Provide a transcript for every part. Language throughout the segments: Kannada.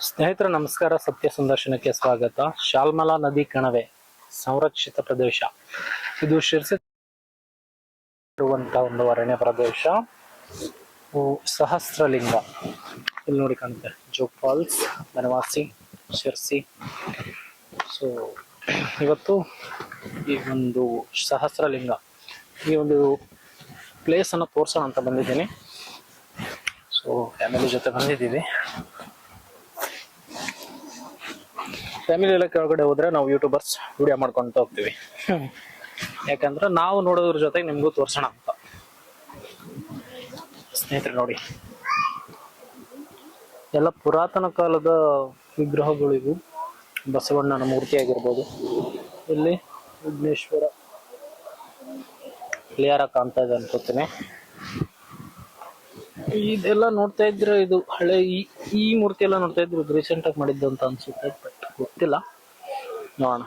ಸ್ನೇಹಿತರೆ ನಮಸ್ಕಾರ, ಸತ್ಯ ಸಂದರ್ಶನಕ್ಕೆ ಸ್ವಾಗತ. ಶಾಲ್ಮಲಾ ನದಿ ಕಣವೆ ಸಂರಕ್ಷಿತ ಪ್ರದೇಶ. ಇದು ಶಿರ್ಸಿ ಇರುವಂತಹ ಒಂದು ಅರಣ್ಯ ಪ್ರದೇಶ. ಸಹಸ್ರಲಿಂಗ ಇಲ್ಲಿ ನೋಡಿ ಕಾಣುತ್ತೆ. ಜೋಗ್ ಫಾಲ್ಸ್, ಬನವಾಸಿ, ಶಿರ್ಸಿ. ಸೊ ಇವತ್ತು ಈ ಒಂದು ಸಹಸ್ರಲಿಂಗ ಈ ಒಂದು ಪ್ಲೇಸ್ ಅನ್ನು ತೋರ್ಸೋಣ ಅಂತ ಬಂದಿದ್ದೀನಿ. ಸೊ ಫ್ಯಾಮಿಲಿ ಜೊತೆ ಬಂದಿದ್ದೀವಿ. ಫ್ಯಾಮಿಲಿ ಎಲ್ಲ ಕೆಳಗಡೆ ಹೋದ್ರೆ ನಾವು ಯೂಟ್ಯೂಬರ್ಸ್ ವಿಡಿಯೋ ಮಾಡ್ಕೊಂತ ಹೋಗ್ತೀವಿ. ಯಾಕಂದ್ರೆ ನಾವು ನೋಡೋದ್ರ ಜೊತೆಗೆ ನಿಮ್ಗೂ ತೋರ್ಸೋಣ ಅಂತ. ಸ್ನೇಹಿತರೆ ನೋಡಿ, ಎಲ್ಲ ಪುರಾತನ ಕಾಲದ ವಿಗ್ರಹಗಳು ಇವು. ಬಸವಣ್ಣನ ಮೂರ್ತಿ ಆಗಿರ್ಬೋದು. ಇಲ್ಲಿ ವಿಘ್ನೇಶ್ವರ ಕ್ಲಿಯರ್ ಆಗಿ ಕಾಣ್ತಾ ಇದೆ ಅನ್ಕೋತೀನಿ. ಇದೆಲ್ಲ ನೋಡ್ತಾ ಇದ್ರೆ ಇದು ಹಳೆ ಈ ಮೂರ್ತಿ ಎಲ್ಲ ನೋಡ್ತಾ ಇದ್ರೆ ಇದು ರೀಸೆಂಟ್ ಆಗಿ ಮಾಡಿದ್ದು ಅಂತ ಅನ್ಸುತ್ತೆ, ಬಟ್ ಗೊತ್ತಿಲ್ಲ. ನೋಡೋಣ.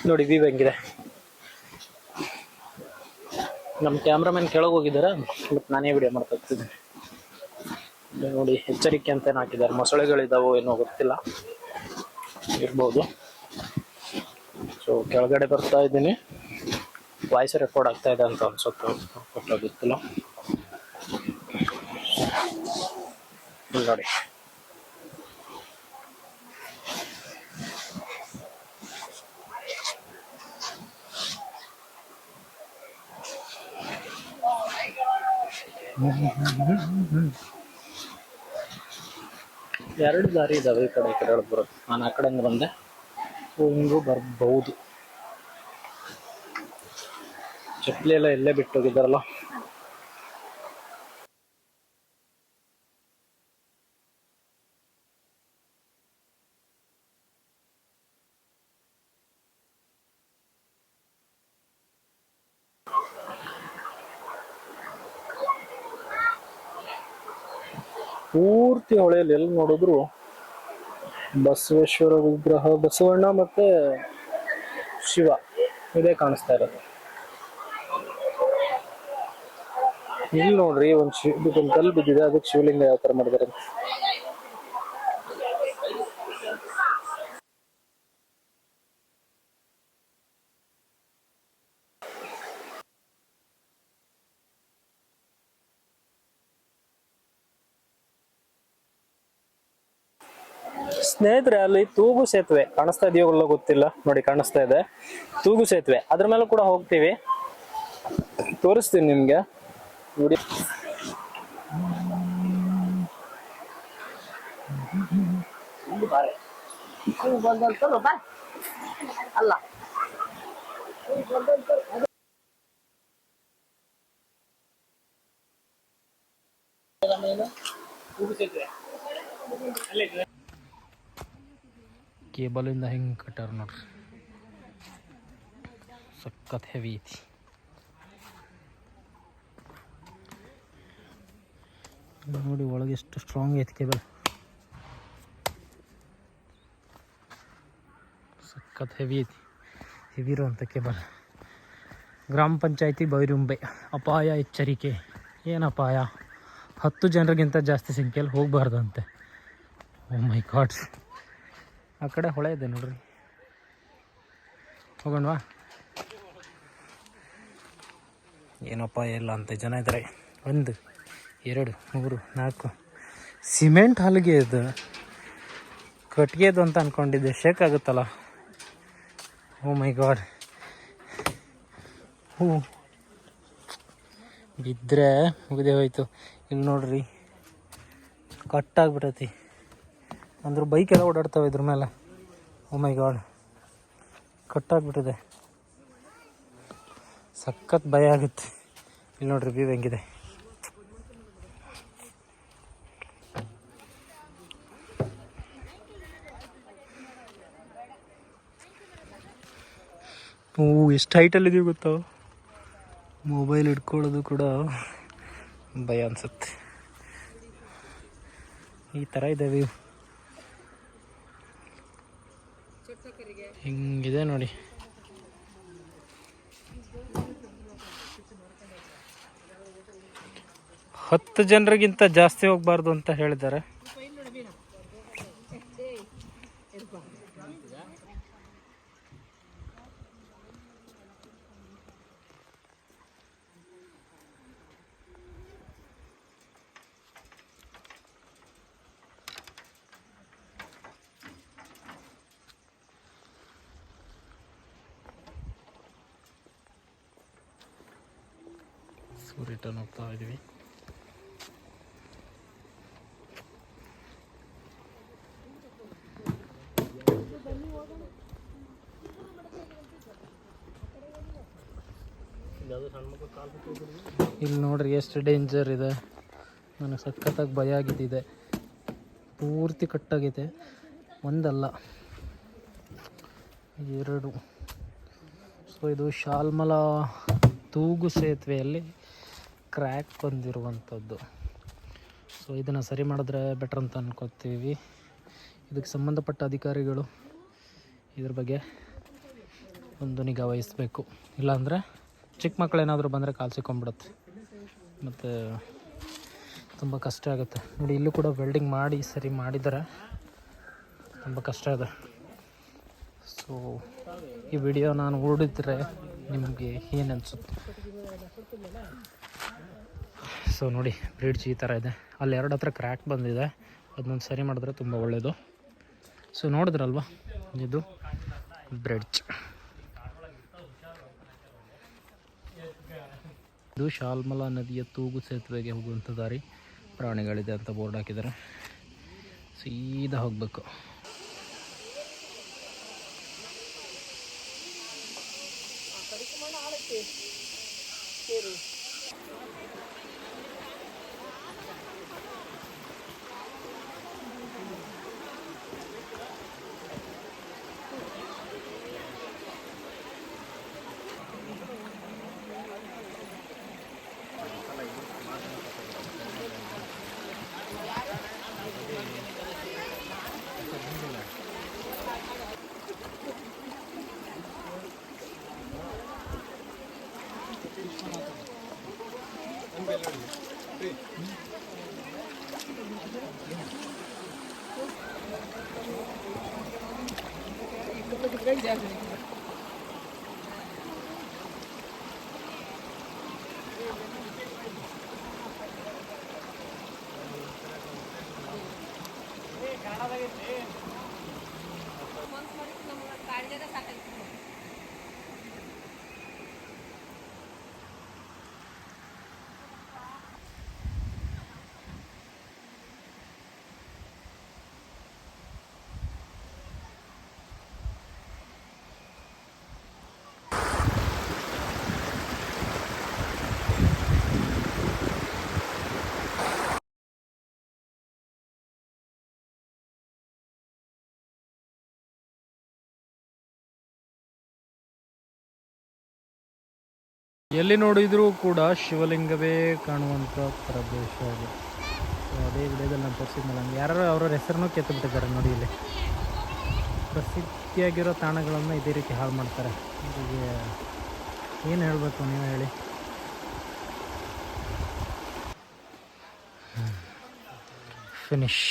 ನೋಡಿ ವ್ಯೂ ಹೆಂಗಿದೆ. ನಮ್ಮ ಕ್ಯಾಮ್ರಾಮನ್ ಕೆಳಗೆ ಹೋಗಿದ್ದಾರೆ, ಬಟ್ ನಾನೇ ವಿಡಿಯೋ ಮಾಡ್ತಾ ಇರ್ತಿದ್ದೀನಿ. ನೋಡಿ ಎಚ್ಚರಿಕೆ ಅಂತ ಹಾಕಿದ್ದಾರೆ. ಮೊಸಳೆಗಳಿದಾವೋ ಏನೋ ಗೊತ್ತಿಲ್ಲ, ಇರ್ಬೋದು. ಸೊ ಕೆಳಗಡೆ ಬರ್ತಾ ಇದ್ದೀನಿ. ವಾಯ್ಸ್ ರೆಕಾರ್ಡ್ ಆಗ್ತಾ ಇದೆ ಅಂತ ಅನ್ಸುತ್ತೆ, ಗೊತ್ತಿಲ್ಲ. ನೋಡಿ ಎರಡು ದಾರಿ ಇದಾವೆ, ಈ ಕಡೆ ಬರೋದು. ನಾನು ಆ ಕಡೆಯಿಂದ ಬಂದೆ, ಹಿಂಗೂ ಬರ್ಬಹುದು. ಚಪ್ಪಲಿ ಎಲ್ಲ ಎಲ್ಲೇ ಬಿಟ್ಟು ಹೋಗಿದ್ದಾರಲ್ಲ. ಪೂರ್ತಿ ಹೊಳೆಯಲ್ಲಿ ಎಲ್ಲಿ ನೋಡಿದ್ರು ಬಸವೇಶ್ವರ ವಿಗ್ರಹ, ಬಸವಣ್ಣ ಮತ್ತೆ ಶಿವ ಇದೇ ಕಾಣಿಸ್ತಾ ಇರೋದು. ಇಲ್ಲಿ ನೋಡ್ರಿ ಒಂದು ಕಲ್ಲು ಬಿದ್ದಿದೆ, ಅದಕ್ಕೆ ಶಿವಲಿಂಗ ಯಾವ ತರ ಮಾಡಿದಾರೆ. ಸ್ನೇಹಿತರೆ, ಅಲ್ಲಿ ತೂಗು ಸೇತುವೆ ಕಾಣಿಸ್ತಾ ಇದೆಯೋ ಗೊತ್ತಿಲ್ಲ. ನೋಡಿ ಕಾಣಿಸ್ತಾ ಇದೆ ತೂಗು ಸೇತುವೆ. ಅದ್ರ ಮೇಲೆ ಕೂಡ ಹೋಗ್ತೀವಿ, ತೋರಿಸ್ತೀನಿ ನಿಮ್ಗೆ. ನೋಡಿ ಅಲ್ಲ ಕೇಬಲ್ ಇಂದ ಹೆಂಗ್ ಕಟ್ಟಾರ ನೋಡ್ರಿ, ಸಖತ್ ಹೆವಿ ಐತಿ. ನೋಡಿ ಒಳಗೆ ಎಷ್ಟು ಸ್ಟ್ರಾಂಗ್ ಐತಿ ಕೇಬಲ್, ಸಖತ್ ಹೆವಿ ಐತಿ. ಹೆವಿ ಇರುವಂಥ ಕೇಬಲ್. ಗ್ರಾಮ ಪಂಚಾಯತಿ ಬೈರುಂಬೆ. ಅಪಾಯ ಎಚ್ಚರಿಕೆ. ಏನು ಅಪಾಯ? 10 ಜನರಿಗಿಂತ ಜಾಸ್ತಿ ಸಂಖ್ಯೆಯಲ್ಲಿ ಹೋಗಬಾರ್ದಂತೆ. ಓ ಮೈ ಗಾಡ್. ಆ ಕಡೆ ಹೊಳೆ ಇದೆ ನೋಡ್ರಿ, ಹೋಗೋಣವಾ? ಏನಪ್ಪ ಇಲ್ಲ ಅಂತ ಜನ ಇದ್ದಾರೆ. 1 2 3 4 ಸಿಮೆಂಟ್ ಹಲಿಗೆ ಇದು, ಕಟ್ಗೆದು ಅಂತ ಅಂದ್ಕೊಂಡಿದ್ದೆ. ಶೇಕ್ ಆಗುತ್ತಲ್ಲ. ಓ ಮೈ ಗಾಡ್. ಬಿದ್ದರೆ ಮುಗಿದೇ ಹೋಯ್ತು. ಇಲ್ಲಿ ನೋಡ್ರಿ ಕಟ್ಟಾಗ್ಬಿಟ್ಟೈತಿ. ಅಂದ್ರೆ ಬೈಕ್ ಎಲ್ಲ ಓಡಾಡ್ತಾವೆ ಇದ್ರ ಮೇಲೆ. ಓ ಮೈ ಗಾಡ್, ಕಟ್ಟಾಗ್ಬಿಟ್ಟಿದೆ. ಸಖತ್ ಭಯ ಆಗುತ್ತೆ. ಇಲ್ಲಿ ನೋಡ್ರಿ ವ್ಯೂ ಹೆಂಗಿದೆ. ಎಷ್ಟು ಹೈಟಲ್ಲಿದೀವಿ ಗೊತ್ತಾ? ಮೊಬೈಲ್ ಹಿಡ್ಕೊಳ್ಳೋದು ಕೂಡ ಭಯ ಅನ್ಸುತ್ತೆ. ಈ ಥರ ಇದೆ ವ್ಯೂ. ಹಿಂಗಿದೆ ನೋಡಿ. ಹತ್ತು ಜನರಿಗಿಂತ ಜಾಸ್ತಿ ಹೋಗಬಾರ್ದು ಅಂತ ಹೇಳಿದ್ದಾರೆ. ರಿಟರ್ನ್ ಹೋಗ್ತಾ ಇದ್ದೀವಿ. ಇಲ್ಲಿ ನೋಡ್ರಿ ಎಷ್ಟು ಡೇಂಜರ್ ಇದೆ. ನನಗೆ ಸಖತ್ತಾಗಿ ಭಯ ಆಗಿದ್ದಿದೆ. ಪೂರ್ತಿ ಕಟ್ಟಾಗೈತೆ. ಒಂದಲ್ಲ 2. ಸೊ ಇದು ಶಾಲ್ಮಲ ತೂಗು ಸೇತುವೆಯಲ್ಲಿ ಕ್ರ್ಯಾಕ್ ಬಂದಿರುವಂಥದ್ದು. ಸೊ ಇದನ್ನು ಸರಿ ಮಾಡಿದ್ರೆ ಬೆಟರ್ ಅಂತ ಅನ್ಕೋತೀವಿ. ಇದಕ್ಕೆ ಸಂಬಂಧಪಟ್ಟ ಅಧಿಕಾರಿಗಳು ಇದ್ರ ಬಗ್ಗೆ ಒಂದು ನಿಗಾ ವಹಿಸಬೇಕು. ಇಲ್ಲಾಂದರೆ ಚಿಕ್ಕ ಮಕ್ಕಳೇನಾದರೂ ಬಂದರೆ ಕಾಲು ಸಿಕ್ಕೊಂಬಿಡುತ್ತೆ, ಮತ್ತು ತುಂಬ ಕಷ್ಟ ಆಗುತ್ತೆ. ನೋಡಿ ಇಲ್ಲೂ ಕೂಡ ವೆಲ್ಡಿಂಗ್ ಮಾಡಿ ಸರಿ ಮಾಡಿದರೆ ತುಂಬ ಕಷ್ಟ ಇದೆ. ಸೊ ಈ ವಿಡಿಯೋ ನಾನು ಓಡಿದ್ರೆ ನಿಮಗೆ ಏನು ಅನಿಸುತ್ತೆ? ಸೊ ನೋಡಿ ಬ್ರಿಡ್ಜ್ ಈ ಥರ ಇದೆ. ಅಲ್ಲಿ 2 ಹತ್ರ ಕ್ರ್ಯಾಕ್ ಬಂದಿದೆ. ಅದನ್ನೊಂದು ಸರಿ ಮಾಡಿದ್ರೆ ತುಂಬ ಒಳ್ಳೆಯದು. ಸೊ ನೋಡಿದ್ರಲ್ವ, ಇದು ಬ್ರಿಡ್ಜ್. ಇದು ಶಾಲ್ಮಲಾ ನದಿಯ ತೂಗು ಸೇತುವೆಗೆ ಹೋಗುವಂಥ ದಾರಿ. ಪ್ರಾಣಿಗಳಿದೆ ಅಂತ ಬೋರ್ಡ್ ಹಾಕಿದ್ದಾರೆ. ಸೀದಾ ಹೋಗಬೇಕು. ಎಲ್ಲಿ ನೋಡಿದರೂ ಕೂಡ ಶಿವಲಿಂಗವೇ ಕಾಣುವಂಥ ಪ್ರದೇಶ ಅದು. ಸೊ ಅದೇ ವಿಡಿಯೋದಲ್ಲಿ ನಾನು ತೋರಿಸಿದ್ನಲ್ಲ, ಯಾರು ಅವ್ರವ್ರ ಹೆಸರನ್ನೂ ಕೆತ್ತು ಬಿಟ್ಟಿದ್ದಾರೆ ನೋಡಿ. ಇಲ್ಲಿ ಪ್ರಸಿದ್ಧಿಯಾಗಿರೋ ತಾಣಗಳನ್ನು ಇದೇ ರೀತಿ ಹಾಳು ಮಾಡ್ತಾರೆ. ಇದಕ್ಕೆ ಏನು ಹೇಳಬೇಕು ನೀವು ಹೇಳಿ? ಫಿನಿಶ್.